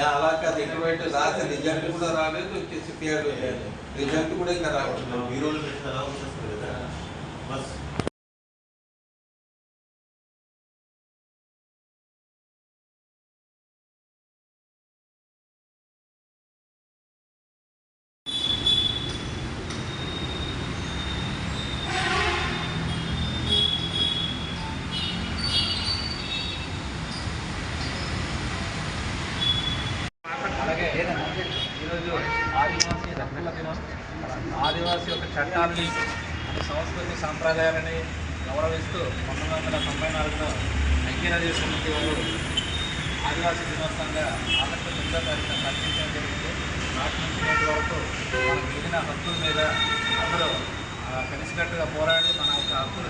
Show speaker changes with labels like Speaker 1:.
Speaker 1: అలా కాదు, ఎటువంటి రాసే రిజల్ట్ కూడా రాలేదు, వచ్చేసి పేరు రిజల్ట్ కూడా ఇంకా రావట్లేదు.
Speaker 2: ఈ రోజు పెట్టిన వచ్చేస్తుంది కదా బస్.
Speaker 3: అలాగే ఈరోజు ఆదివాసీ హక్కుల దినం. ఆదివాసీ యొక్క చట్టాలని, సంస్కృతి సాంప్రదాయాలని గౌరవిస్తూ 1994లో ఐక్యరాజ్య సమితి వాళ్ళు ఆదివాసీ దినోత్సవంగా ఆగస్టు 9వ తారీఖున ప్రకటించడం జరిగింది. నాటి నుంచి నేటి వరకు మనకు మిగిలిన హక్కుల మీద అందరూ కలిసికట్టుగా పోరాడి మన యొక్క హక్కులు